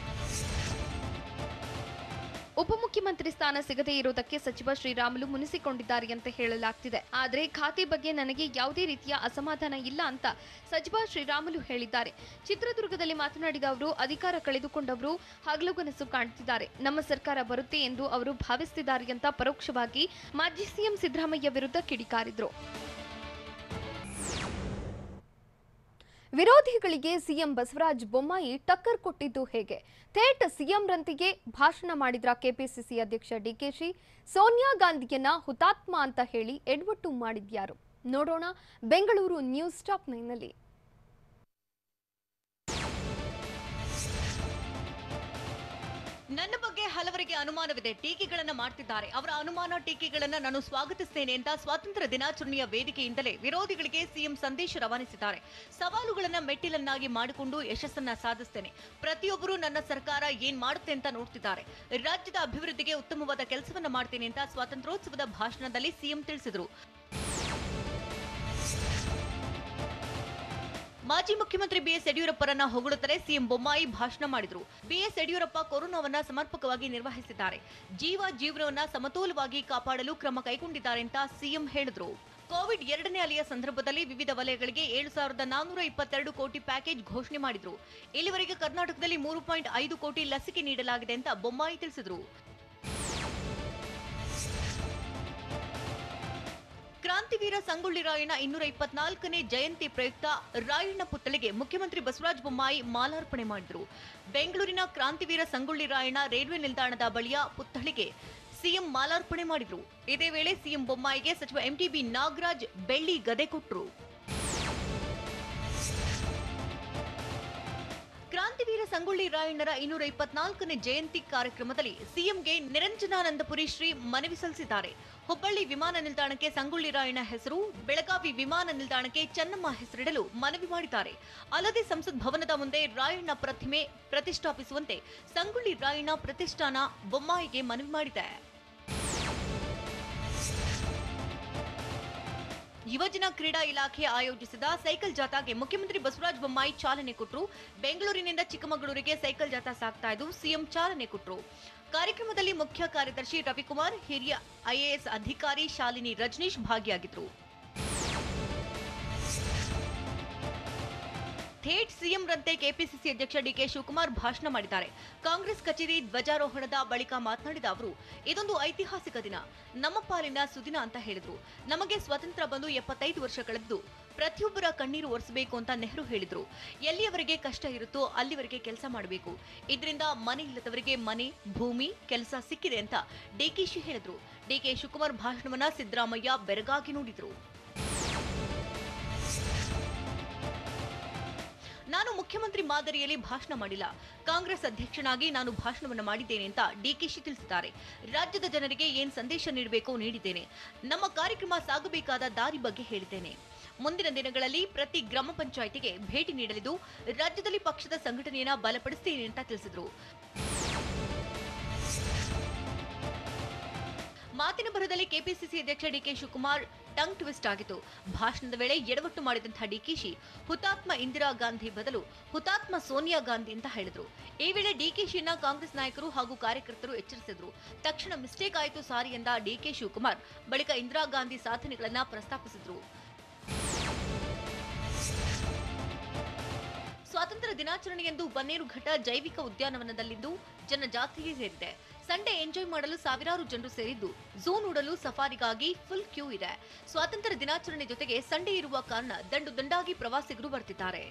ಉಪಮುಖ್ಯಮಂತ್ರಿ ಸ್ಥಾನ ಸಿಗದೇ ಇರುವುದಕ್ಕೆ ಸಚಿವ ಶ್ರೀರಾಮುಲು ಮುನಿಸಿಕೊಂಡಿದ್ದಾರೆ ಅಂತ ಹೇಳಲಾಗ್ತಿದೆ. ಆದರೆ ಖಾತೆ ಬಗ್ಗೆ ನನಗೆ ಯಾವುದೇ ರೀತಿಯ ಅಸಮಾಧಾನ ಇಲ್ಲ ಅಂತ ಸಚಿವ ಶ್ರೀರಾಮುಲು ಹೇಳಿದ್ದಾರೆ. ಚಿತ್ರದುರ್ಗದಲ್ಲಿ ಮಾತನಾಡಿದ ಅವರು, ಅಧಿಕಾರ ಕಳೆದುಕೊಂಡವರು ಹಗಲುಗನಸು ಕಾಣುತ್ತಿದ್ದಾರೆ. ನಮ್ಮ ಸರ್ಕಾರ ಬರುತ್ತೆ ಎಂದು ಅವರು ಭಾವಿಸುತ್ತಿದ್ದಾರೆ ಅಂತ ಪರೋಕ್ಷವಾಗಿ ಮಾಜಿ ಸಿಎಂ ಸಿದ್ದರಾಮಯ್ಯ ವಿರುದ್ಧ ಕಿಡಿಕಾರಿದ್ರು. ವಿರೋಧಿಗಳಿಗೆ ಸಿಎಂ ಬಸವರಾಜ ಬೊಮ್ಮಾಯಿ ಟಕ್ಕರ್ ಕೊಟ್ಟಿದ್ದು ಹೇಗೆ? ಥೇಟ್ ಸಿಎಂರಂತೆಯೇ ಭಾಷಣ ಮಾಡಿದ್ರ ಕೆಪಿಸಿಸಿ ಅಧ್ಯಕ್ಷ ಡಿಕೆಶಿ? ಸೋನಿಯಾ ಗಾಂಧಿಯನ್ನ ಹುತಾತ್ಮ ಅಂತ ಹೇಳಿ ಎಡವಟ್ಟು ಮಾಡಿದ್ಯಾರು? ನೋಡೋಣ ಬೆಂಗಳೂರು ನ್ಯೂಸ್ ಟಾಪ್ 9ನಲ್ಲಿ. ನನ್ನ ಬಗ್ಗೆ ಹಲವರಿಗೆ ಅನುಮಾನವಿದೆ, ಟೀಕೆಗಳನ್ನ ಮಾಡ್ತಿದ್ದಾರೆ. ಅವರ ಅನುಮಾನ ಟೀಕೆಗಳನ್ನ ನಾನು ಸ್ವಾಗತಿಸುತ್ತೇನೆ ಅಂತ ಸ್ವಾತಂತ್ರ್ಯ ದಿನಾಚರಣೆಯ ವೇದಿಕೆಯಿಂದಲೇ ವಿರೋಧಿಗಳಿಗೆ ಸಿಎಂ ಸಂದೇಶ ರವಾನಿಸಿದ್ದಾರೆ. ಸವಾಲುಗಳನ್ನ ಮೆಟ್ಟಿಲನ್ನಾಗಿ ಮಾಡಿಕೊಂಡು ಯಶಸ್ಸನ್ನ ಸಾಧಿಸುತ್ತೇನೆ. ಪ್ರತಿಯೊಬ್ಬರು ನನ್ನ ಸರ್ಕಾರ ಏನ್ ಮಾಡುತ್ತೆ ಅಂತ ನೋಡ್ತಿದ್ದಾರೆ. ರಾಜ್ಯದ ಅಭಿವೃದ್ಧಿಗೆ ಉತ್ತಮವಾದ ಕೆಲಸವನ್ನ ಮಾಡ್ತೇನೆ ಅಂತ ಸ್ವಾತಂತ್ರ್ಯೋತ್ಸವದ ಭಾಷಣದಲ್ಲಿ ಸಿಎಂ ತಿಳಿಸಿದರು. ಮಾಜಿ ಮುಖ್ಯಮಂತ್ರಿ ಬಿಎಸ್ ಯಡಿಯೂರಪ್ಪರನ್ನ ಹೊಗಳುತ್ತಲೇ ಸಿಎಂ ಬೊಮ್ಮಾಯಿ ಭಾಷಣ ಮಾಡಿದ್ರು. ಬಿಎಸ್ ಯಡಿಯೂರಪ್ಪ ಕೊರೋನಾವನ್ನ ಸಮರ್ಪಕವಾಗಿ ನಿರ್ವಹಿಸಿದ್ದಾರೆ. ಜೀವನವನ್ನ ಸಮತೋಲವಾಗಿ ಕಾಪಾಡಲು ಕ್ರಮ ಕೈಗೊಂಡಿದ್ದಾರೆ ಅಂತ ಸಿಎಂ ಹೇಳಿದ್ರು. ಕೋವಿಡ್ 2ನೇ ಅಲೆಯ ಸಂದರ್ಭದಲ್ಲಿ ವಿವಿಧ ವಲಯಗಳಿಗೆ 7,422 ಕೋಟಿ ಪ್ಯಾಕೇಜ್ ಘೋಷಣೆ ಮಾಡಿದ್ರು. ಇಲ್ಲಿವರೆಗೆ ಕರ್ನಾಟಕದಲ್ಲಿ 3.5 ಕೋಟಿ ಲಸಿಕೆ ನೀಡಲಾಗಿದೆ ಅಂತ ಬೊಮ್ಮಾಯಿ ತಿಳಿಸಿದ್ರು. ಕ್ರಾಂತಿವೀರ ಸಂಗೊಳ್ಳಿ ರಾಯಣ್ಣ 224ನೇ ಜಯಂತಿ ಪ್ರಯುಕ್ತ ರಾಯಣ್ಣ ಪುತ್ಥಳಿಗೆ ಮುಖ್ಯಮಂತ್ರಿ ಬಸವರಾಜ ಬೊಮ್ಮಾಯಿ ಮಾಲಾರ್ಪಣೆ ಮಾಡಿದರು. ಬೆಂಗಳೂರಿನ ಕ್ರಾಂತಿವೀರ ಸಂಗೊಳ್ಳಿ ರಾಯಣ್ಣ ರೈಲ್ವೆ ನಿಲ್ದಾಣದ ಬಳಿಯ ಪುತ್ಥಳಿಗೆ ಸಿಎಂ ಮಾಲಾರ್ಪಣೆ ಮಾಡಿದರು. ಇದೇ ವೇಳೆ ಸಿಎಂ ಬೊಮ್ಮಾಯಿಗೆ ಸಚಿವ ಎಂಟಿಬಿ ನಾಗರಾಜ್ ಬೆಳ್ಳಿ ಗದೆ ಕೊಟ್ಟರು. ಕ್ರಾಂತಿವೀರ ಸಂಗೊಳ್ಳಿ ರಾಯಣ್ಣರ 224ನೇ ಜಯಂತಿ ಕಾರ್ಯಕ್ರಮದಲ್ಲಿ ಸಿಎಂಗೆ ನಿರಂಜನಾನಂದಪುರಿ ಶ್ರೀ ಮನವಿ ಸಲ್ಲಿಸಿದ್ದಾರೆ. ಹುಬ್ಬಳ್ಳಿ ವಿಮಾನ ನಿಲ್ದಾಣಕ್ಕೆ ಸಂಗೊಳ್ಳಿ ರಾಯಣ್ಣ ಹೆಸರು, ಬೆಳಗಾವಿ ವಿಮಾನ ನಿಲ್ದಾಣಕ್ಕೆ ಚೆನ್ನಮ್ಮ ಹೆಸರಿಡಲು ಮನವಿ ಮಾಡಿದ್ದಾರೆ. ಅಲ್ಲದೆ ಸಂಸತ್ ಭವನದ ಮುಂದೆ ರಾಯಣ್ಣ ಪ್ರತಿಮೆ ಪ್ರತಿಷ್ಠಾಪಿಸುವಂತೆ ಸಂಗೊಳ್ಳಿ ರಾಯಣ್ಣ ಪ್ರತಿಷ್ಠಾನ ಬೊಮ್ಮಾಯಿಗೆ ಮನವಿ ಮಾಡಿದೆ. ಯುವಜನ ಕ್ರೀಡಾ ಇಲಾಖೆ ಆಯೋಜಿಸಿದ ಸೈಕಲ್ ಜಾಥಾಗೆ ಮುಖ್ಯಮಂತ್ರಿ ಬಸವರಾಜ ಬೊಮ್ಮಾಯಿ ಚಾಲನೆ ಕೊಟ್ಟರು. ಬೆಂಗಳೂರಿನಿಂದ ಚಿಕ್ಕಮಗಳೂರಿಗೆ ಸೈಕಲ್ ಜಾಥಾ ಸಾಗ್ತಾ ಇದ್ದು ಸಿಎಂ ಚಾಲನೆ ಕೊಟ್ಟರು. ಕಾರ್ಯಕ್ರಮದಲ್ಲಿ ಮುಖ್ಯ ಕಾರ್ಯದರ್ಶಿ ರವಿಕುಮಾರ್, ಹಿರಿಯ ಐಎಎಸ್ ಅಧಿಕಾರಿ ಶಾಲಿನಿ ರಜನೀಶ್ ಭಾಗಿಯಾಗಿದ್ದರು. ಥೇಟ್ ಸಿಎಂ ರಂತೆ ಕೆಪಿಸಿಸಿ ಅಧ್ಯಕ್ಷ ಡಿಕೆ ಶಿವಕುಮಾರ್ ಭಾಷಣ ಮಾಡಿದ್ದಾರೆ. ಕಾಂಗ್ರೆಸ್ ಕಚೇರಿ ಧ್ವಜಾರೋಹಣದ ಬಳಿಕ ಮಾತನಾಡಿದ ಅವರು, ಇದೊಂದು ಐತಿಹಾಸಿಕ ದಿನ, ನಮ್ಮ ಪಾಲಿನ ಸುದಿನ ಅಂತ ಹೇಳಿದ್ರು. ನಮಗೆ ಸ್ವಾತಂತ್ರ್ಯ ಬಂದು 75 ವರ್ಷ ಕಳೆದು ಪ್ರತಿಯೊಬ್ಬರ ಕಣ್ಣೀರು ಒರೆಸಬೇಕು ಅಂತ ನೆಹರು ಹೇಳಿದ್ರು. ಎಲ್ಲಿಯವರೆಗೆ ಕಷ್ಟ ಇರುತ್ತೋ ಅಲ್ಲಿವರೆಗೆ ಕೆಲಸ ಮಾಡಬೇಕು. ಇದರಿಂದ ಮನೆ ಇಲ್ಲದವರಿಗೆ ಮನೆ, ಭೂಮಿ, ಕೆಲಸ ಸಿಕ್ಕಿದೆ ಅಂತ ಡಿಕೆಶಿ ಹೇಳಿದ್ರು. ಡಿಕೆ ಶಿವಕುಮಾರ್ ಭಾಷಣವನ್ನ ಸಿದ್ದರಾಮಯ್ಯ ಬೆರಗಾಗಿ ನುಡಿದ್ರು. ನಾನು ಮುಖ್ಯಮಂತ್ರಿ ಮಾದರಿಯಲ್ಲಿ ಭಾಷಣ ಮಾಡಿಲ್ಲ. ಕಾಂಗ್ರೆಸ್ ಅಧ್ಯಕ್ಷನಾಗಿ ನಾನು ಭಾಷಣವನ್ನು ಮಾಡಿದ್ದೇನೆ ಅಂತ ಡಿಕೆಶಿ ತಿಳಿಸಿದ್ದಾರೆ. ರಾಜ್ಯದ ಜನರಿಗೆ ಏನ್ ಸಂದೇಶ ನೀಡಬೇಕೋ ನೀಡಿದ್ದೇನೆ. ನಮ್ಮ ಕಾರ್ಯಕ್ರಮ ಸಾಗಬೇಕಾದ ದಾರಿ ಬಗ್ಗೆ ಹೇಳಿದ್ದೇನೆ. ಮುಂದಿನ ದಿನಗಳಲ್ಲಿ ಪ್ರತಿ ಗ್ರಾಮ ಪಂಚಾಯಿತಿಗೆ ಭೇಟಿ ನೀಡಲಿದ್ದು ರಾಜ್ಯದಲ್ಲಿ ಪಕ್ಷದ ಸಂಘಟನೆಯನ್ನ ಬಲಪಡಿಸುತ್ತೇನೆ ಅಂತ ತಿಳಿಸಿದರು. ಮಾತಿನ ಭರದಲ್ಲಿ ಕೆಪಿಸಿಸಿ ಅಧ್ಯಕ್ಷ ಡಿಕೆ ಶಿವಕುಮಾರ್ ಟಂಗ್ ಟ್ವಿಸ್ಟ್ ಆಗಿತ್ತು. ಭಾಷಣದ ವೇಳೆ ಎಡವಟ್ಟು ಮಾಡಿದಂತಹ ಡಿಕೆಶಿ ಹುತಾತ್ಮ ಇಂದಿರಾ ಗಾಂಧಿ ಬದಲು ಹುತಾತ್ಮ ಸೋನಿಯಾ ಗಾಂಧಿ ಅಂತ ಹೇಳಿದ್ರು. ಈ ವೇಳೆ ಡಿಕೆಶಿಯನ್ನ ಕಾಂಗ್ರೆಸ್ ನಾಯಕರು ಹಾಗೂ ಕಾರ್ಯಕರ್ತರು ಎಚ್ಚರಿಸಿದ್ರು. ತಕ್ಷಣ ಮಿಸ್ಟೇಕ್ ಆಯಿತು ಸಾರಿ ಎಂದ ಡಿಕೆ ಶಿವಕುಮಾರ್ ಬಳಿಕ ಇಂದಿರಾ ಗಾಂಧಿ ಸಾಧನೆಗಳನ್ನ ಪ್ರಸ್ತಾಪಿಸಿದ್ರು. ಸ್ವಾತಂತ್ರ್ಯ ದಿನಾಚರಣೆಯಂದು ಬನ್ನೇರುಘಟ್ಟ ಜೈವಿಕ ಉದ್ಯಾನವನದಲ್ಲಿಂದು ಜನಜಾತ್ರೆಗೆ ಸೇರಿದೆ. ಸಂಡೇ ಎಂಜಾಯ್ ಮಾಡಲು ಸಾವಿರಾರು ಜನರು ಸೇರಿದ್ದು ಝೂ ನೋಡಲು ಸಫಾರಿಗಾಗಿ ಫುಲ್ ಕ್ಯೂ ಇದೆ. ಸ್ವಾತಂತ್ರ್ಯ ದಿನಾಚರಣೆ ಜೊತೆಗೆ ಸಂಡೇ ಇರುವ ಕಾರಣ ದಂಡಾಗಿ ಪ್ರವಾಸಿಗರು ಬರ್ತಿದ್ದಾರೆ.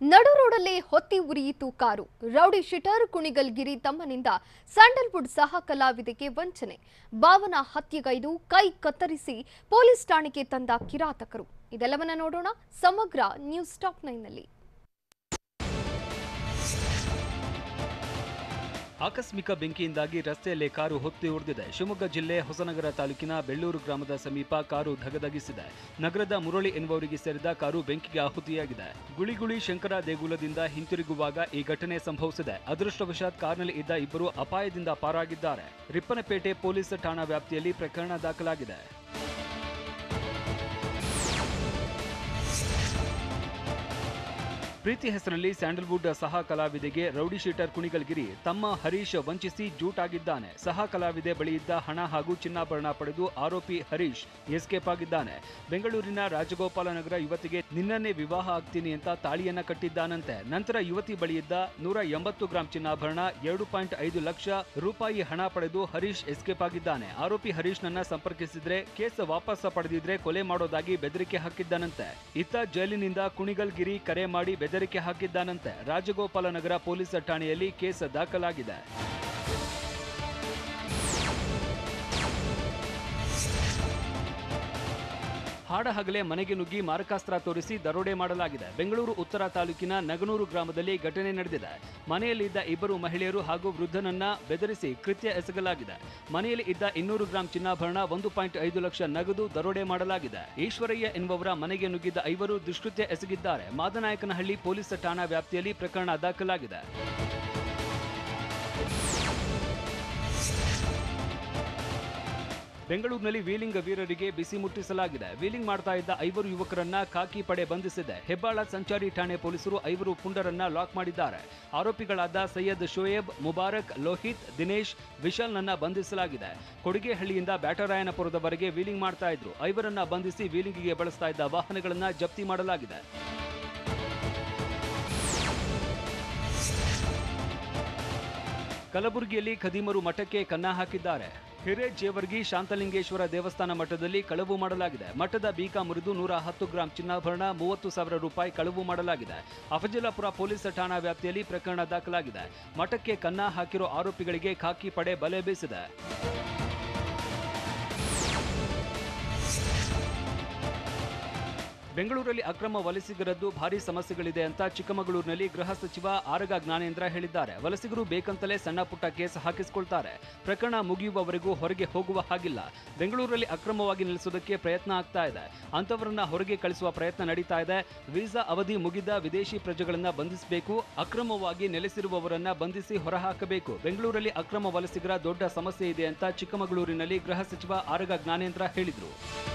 ನಡು ರೋಡಲ್ಲೇ ಹೊತ್ತಿ ಉರಿಯಿತು ಕಾರು. ರೌಡಿ ಶೀಟರ್ ಕುಣಿಗಲ್ಗಿರಿ ತಮ್ಮನಿಂದ ಸ್ಯಾಂಡಲ್ವುಡ್ ಸಹ ಕಲಾವಿದೆಗೆ ವಂಚನೆ. ಭಾವನ ಹತ್ಯೆಗೈದು ಕೈ ಕತ್ತರಿಸಿ ಪೊಲೀಸ್ ಠಾಣೆಗೆ ತಂದ ಕಿರಾತಕರು. ಇದೆಲ್ಲವನ್ನ ನೋಡೋಣ ಸಮಗ್ರ ನ್ಯೂಸ್ ಟಾಪ್ 9ನಲ್ಲಿ. ಆಕಸ್ಮಿಕ ಬೆಂಕಿಯಿಂದಾಗಿ ರಸ್ತೆಯಲ್ಲೇ ಕಾರು ಹೊತ್ತಿ ಉರಿದಿದೆ. ಶಿವಮೊಗ್ಗ ಜಿಲ್ಲೆ ಹೊಸನಗರ ತಾಲೂಕಿನ ಬೆಳ್ಳೂರು ಗ್ರಾಮದ ಸಮೀಪ ಕಾರು ಧಗಧಗಿಸಿದೆ. ನಗರದ ಮುರಳಿ ಎನ್ನುವವರಿಗೆ ಸೇರಿದ ಕಾರು ಬೆಂಕಿಗೆ ಆಹುತಿಯಾಗಿದೆ. ಗುಳಿಗುಳಿ ಶಂಕರ ದೇಗುಲದಿಂದ ಹಿಂತಿರುಗುವಾಗ ಈ ಘಟನೆ ಸಂಭವಿಸಿದೆ. ಅದೃಷ್ಟವಶಾತ್ ಕಾರ್ನಲ್ಲಿ ಇದ್ದ ಇಬ್ಬರು ಅಪಾಯದಿಂದ ಪಾರಾಗಿದ್ದಾರೆ. ರಿಪ್ಪನಪೇಟೆ ಪೊಲೀಸ್ ಠಾಣಾ ವ್ಯಾಪ್ತಿಯಲ್ಲಿ ಪ್ರಕರಣ ದಾಖಲಾಗಿದೆ. ಪ್ರೀತಿ ಹೆಸರಲ್ಲಿ ಸ್ಯಾಂಡಲ್ವುಡ್ ಸಹ ಕಲಾವಿದೆಗೆ ರೌಡಿ ಶೀಟರ್ ಕುಣಿಗಲ್ಗಿರಿ ತಮ್ಮ ಹರೀಶ್ ವಂಚಿಸಿ ಜೂಟಾಗಿದ್ದಾನೆ. ಸಹ ಕಲಾವಿದೆ ಬಳಿಯಿದ್ದ ಹಣ ಹಾಗೂ ಚಿನ್ನಾಭರಣ ಪಡೆದು ಆರೋಪಿ ಹರೀಶ್ ಎಸ್ಕೇಪ್ ಆಗಿದ್ದಾನೆ. ಬೆಂಗಳೂರಿನ ರಾಜಗೋಪಾಲ ನಗರ ಯುವತಿಗೆ ನಿನ್ನನ್ನೇ ವಿವಾಹ ಆಗ್ತೀನಿ ಅಂತ ತಾಳಿಯನ್ನ ಕಟ್ಟಿದ್ದಾನಂತೆ. ನಂತರ ಯುವತಿ ಬಳಿಯಿದ್ದ 180 ಗ್ರಾಂ ಚಿನ್ನಾಭರಣ, 2.5 ಲಕ್ಷ ರೂಪಾಯಿ ಹಣ ಪಡೆದು ಹರೀಶ್ ಎಸ್ಕೇಪ್ ಆಗಿದ್ದಾನೆ. ಆರೋಪಿ ಹರೀಶ್ ನನ್ನ ಸಂಪರ್ಕಿಸಿದ್ರೆ ಕೇಸ್ ವಾಪಸ್ ಪಡೆದಿದ್ರೆ ಕೊಲೆ ಮಾಡೋದಾಗಿ ಬೆದರಿಕೆ ಹಾಕಿದ್ದಾನಂತೆ. ಇತ್ತ ಜೈಲಿನಿಂದ ಕುಣಿಗಲ್ಗಿರಿ ಕರೆ ಮಾಡಿ ಬೆದರಿಕೆ ಹಾಕಿದ್ದಾನಂತೆ. ರಾಜಗೋಪಾಲ ನಗರ ಪೊಲೀಸ್ ಠಾಣೆಯಲ್ಲಿ ಕೇಸ್ ದಾಖಲಾಗಿದೆ. ಹಾಡಹಗಲೇ ಮನೆಗೆ ನುಗ್ಗಿ ಮಾರಕಾಸ್ತ್ರ ತೋರಿಸಿ ದರೋಡೆ ಮಾಡಲಾಗಿದೆ. ಬೆಂಗಳೂರು ಉತ್ತರ ತಾಲೂಕಿನ ನಗನೂರು ಗ್ರಾಮದಲ್ಲಿ ಘಟನೆ ನಡೆದಿದೆ. ಮನೆಯಲ್ಲಿದ್ದ ಇಬ್ಬರು ಮಹಿಳೆಯರು ಹಾಗೂ ವೃದ್ಧನನ್ನ ಬೆದರಿಸಿ ಕೃತ್ಯ ಎಸಗಲಾಗಿದೆ. ಮನೆಯಲ್ಲಿ ಇದ್ದ 200 ಗ್ರಾಂ ಚಿನ್ನಾಭರಣ, 1.5 ಲಕ್ಷ ನಗದು ದರೋಡೆ ಮಾಡಲಾಗಿದೆ. ಈಶ್ವರಯ್ಯ ಎನ್ನುವವರ ಮನೆಗೆ ನುಗ್ಗಿದ್ದ ಐವರು ದುಷ್ಕೃತ್ಯ ಎಸಗಿದ್ದಾರೆ. ಮಾದನಾಯಕನಹಳ್ಳಿ ಪೊಲೀಸ್ ಠಾಣಾ ವ್ಯಾಪ್ತಿಯಲ್ಲಿ ಪ್ರಕರಣ ದಾಖಲಾಗಿದೆ. ಬೆಂಗಳೂರಿನಲ್ಲಿ ವೀಲಿಂಗ್ ವೀರರಿಗೆ ಬಿಸಿ ಮುಟ್ಟಿಸಲಾಗಿದೆ. ವೀಲಿಂಗ್ ಮಾಡ್ತಾ ಇದ್ದ ಐವರು ಯುವಕರನ್ನ ಖಾಕಿ ಪಡೆ ಬಂಧಿಸಿದೆ. ಹೆಬ್ಬಾಳ ಸಂಚಾರಿ ಠಾಣೆ ಪೊಲೀಸರು ಐವರು ಪುಂಡರನ್ನ ಲಾಕ್ ಮಾಡಿದ್ದಾರೆ. ಆರೋಪಿಗಳಾದ ಸೈಯದ್ ಶೋಯಬ್, ಮುಬಾರಕ್, ಲೋಹಿತ್, ದಿನೇಶ್, ವಿಶಾಲ್ನನ್ನ ಬಂಧಿಸಲಾಗಿದೆ. ಕೊಡಿಗೆಹಳ್ಳಿಯಿಂದ ಬ್ಯಾಟರಾಯನಪುರದವರೆಗೆ ವೀಲಿಂಗ್ ಮಾಡ್ತಾ ಇದ್ರು. ಐವರನ್ನ ಬಂಧಿಸಿ ವೀಲಿಂಗಿಗೆ ಬಳಸ್ತಾ ಇದ್ದ ವಾಹನಗಳನ್ನ ಜಪ್ತಿ ಮಾಡಲಾಗಿದೆ. ಕಲಬುರಗಿಯಲ್ಲಿ ಖದೀಮರು ಮಠಕ್ಕೆ ಕನ್ನ ಹಾಕಿದ್ದಾರೆ. ಹಿರೇಜೇವರ್ಗಿ ಶಾಂತಲಿಂಗೇಶ್ವರ ದೇವಸ್ಥಾನ ಮಠದಲ್ಲಿ ಕಳವು ಮಾಡಲಾಗಿದೆ. ಮಠದ ಬೀಗ ಮುರಿದು 110 ಗ್ರಾಂ ಚಿನ್ನಾಭರಣ, 30,000 ರೂಪಾಯಿ ಕಳವು ಮಾಡಲಾಗಿದೆ. ಅಫಜಲಾಪುರ ಪೊಲೀಸ್ ಠಾಣಾ ವ್ಯಾಪ್ತಿಯಲ್ಲಿ ಪ್ರಕರಣ ದಾಖಲಾಗಿದೆ. ಮಠಕ್ಕೆ ಕನ್ನ ಹಾಕಿರೋ ಆರೋಪಿಗಳಿಗೆ ಖಾಕಿ ಪಡೆ ಬಲೆ ಬೀಸಿದೆ. ಬೆಂಗಳೂರಲ್ಲಿ ಅಕ್ರಮ ವಲಸಿಗರದ್ದು ಭಾರಿ ಸಮಸ್ಯೆಗಳಿದೆ ಅಂತ ಚಿಕ್ಕಮಗಳೂರಿನಲ್ಲಿ ಗೃಹ ಸಚಿವ ಆರಗ ಜ್ಞಾನೇಂದ್ರ ಹೇಳಿದ್ದಾರೆ. ವಲಸಿಗರು ಬೇಕಂತಲೇ ಸಣ್ಣ ಪುಟ್ಟ ಕೇಸ್ ಹಾಕಿಸಿಕೊಳ್ತಾರೆ. ಪ್ರಕರಣ ಮುಗಿಯುವವರೆಗೂ ಹೊರಗೆ ಹೋಗುವ ಹಾಗಿಲ್ಲ. ಬೆಂಗಳೂರಲ್ಲಿ ಅಕ್ರಮವಾಗಿ ನೆಲೆಸೋದಕ್ಕೆ ಪ್ರಯತ್ನ ಆಗ್ತಾ ಇದೆ. ಅಂತವರನ್ನ ಹೊರಗೆ ಕಳಿಸುವ ಪ್ರಯತ್ನ ನಡೀತಾ ಇದೆ. ವೀಸಾ ಅವಧಿ ಮುಗಿದ ವಿದೇಶಿ ಪ್ರಜೆಗಳನ್ನ ಬಂಧಿಸಬೇಕು. ಅಕ್ರಮವಾಗಿ ನೆಲೆಸಿರುವವರನ್ನ ಬಂಧಿಸಿ ಹೊರಹಾಕಬೇಕು. ಬೆಂಗಳೂರಲ್ಲಿ ಅಕ್ರಮ ವಲಸಿಗರ ದೊಡ್ಡ ಸಮಸ್ಯೆ ಇದೆ ಅಂತ ಚಿಕ್ಕಮಗಳೂರಿನಲ್ಲಿ ಗೃಹ ಸಚಿವ ಆರಗ ಜ್ಞಾನೇಂದ್ರ ಹೇಳಿದರು.